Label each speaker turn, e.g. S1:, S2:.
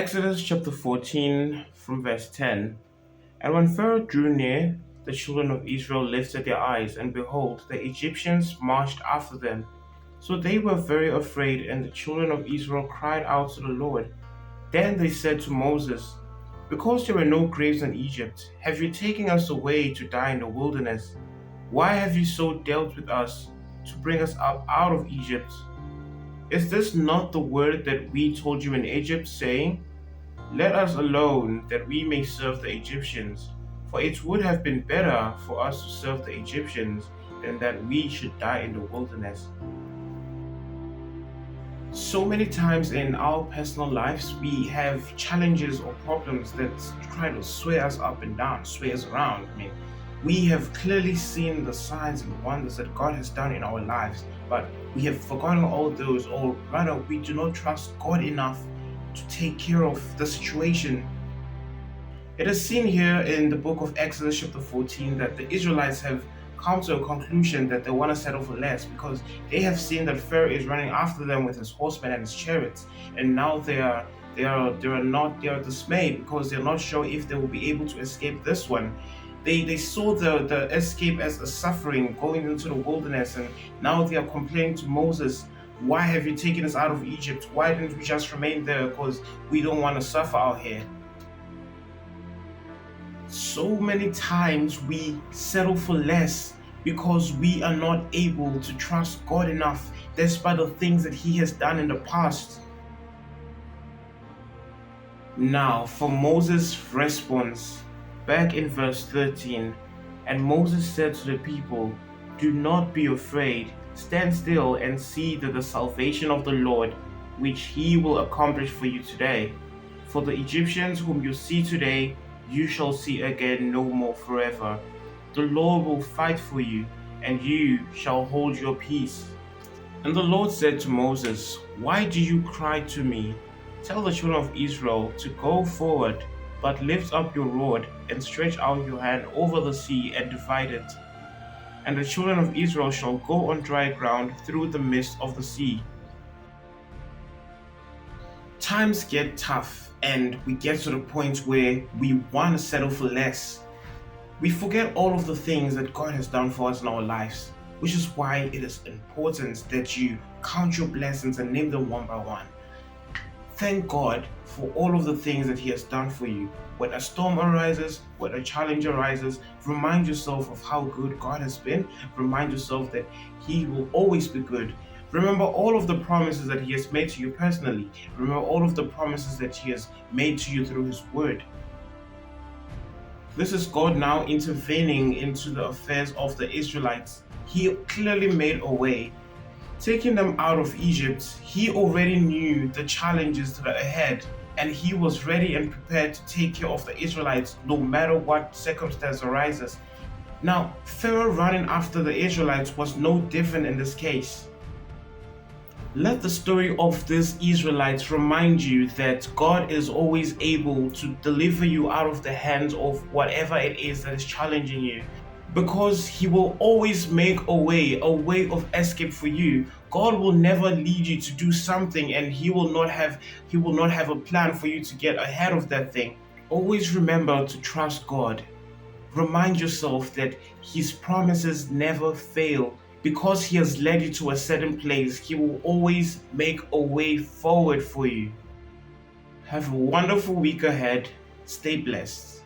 S1: Exodus chapter 14 from verse 10. And when Pharaoh drew near, the children of Israel lifted their eyes, and behold, the Egyptians marched after them. So they were very afraid, and the children of Israel cried out to the Lord. Then they said to Moses, because there were no graves in Egypt, have you taken us away to die in the wilderness? Why have you so dealt with us to bring us up out of Egypt? Is this not the word that we told you in Egypt, saying, let us alone, that we may serve the Egyptians? For it would have been better for us to serve the Egyptians than that we should die in the wilderness. So many times in our personal lives, we have challenges or problems that try to sway us up and down, sway us around. We have clearly seen the signs and wonders that God has done in our lives, but we have forgotten all those, or rather, we do not trust God enough to take care of the situation. It is seen here in the book of Exodus chapter 14 that the Israelites have come to a conclusion that they want to settle for less, because they have seen that Pharaoh is running after them with his horsemen and his chariots, and now they are dismayed because they're not sure if they will be able to escape this one. They saw the escape as a suffering going into the wilderness, and now they are complaining to Moses, why have you taken us out of Egypt? Why didn't we just remain there? Because we don't want to suffer out here. So many times we settle for less because we are not able to trust God enough despite the things that He has done in the past. Now, for Moses' response, back in verse 13, and Moses said to the people, do not be afraid. Stand still and see that the salvation of the Lord, which He will accomplish for you today. For the Egyptians whom you see today, you shall see again no more forever. The Lord will fight for you, and you shall hold your peace. And the Lord said to Moses, why do you cry to me? Tell the children of Israel to go forward, but lift up your rod and stretch out your hand over the sea and divide it. And the children of Israel shall go on dry ground through the midst of the sea. Times get tough, and we get to the point where we want to settle for less. We forget all of the things that God has done for us in our lives, which is why it is important that you count your blessings and name them one by one. Thank God for all of the things that He has done for you. When a storm arises, when a challenge arises, remind yourself of how good God has been. Remind yourself that He will always be good. Remember all of the promises that He has made to you personally. Remember all of the promises that He has made to you through His word. This is God now intervening into the affairs of the Israelites. He clearly made a way. Taking them out of Egypt, He already knew the challenges that are ahead, and He was ready and prepared to take care of the Israelites no matter what circumstance arises. Now, Pharaoh running after the Israelites was no different in this case. Let the story of these Israelites remind you that God is always able to deliver you out of the hands of whatever it is that is challenging you, because He will always make a way of escape for you. God will never lead you to do something and He will not have a plan for you to get ahead of that thing. Always remember to trust God. Remind yourself that His promises never fail. Because He has led you to a certain place, He will always make a way forward for you. Have a wonderful week ahead. Stay blessed.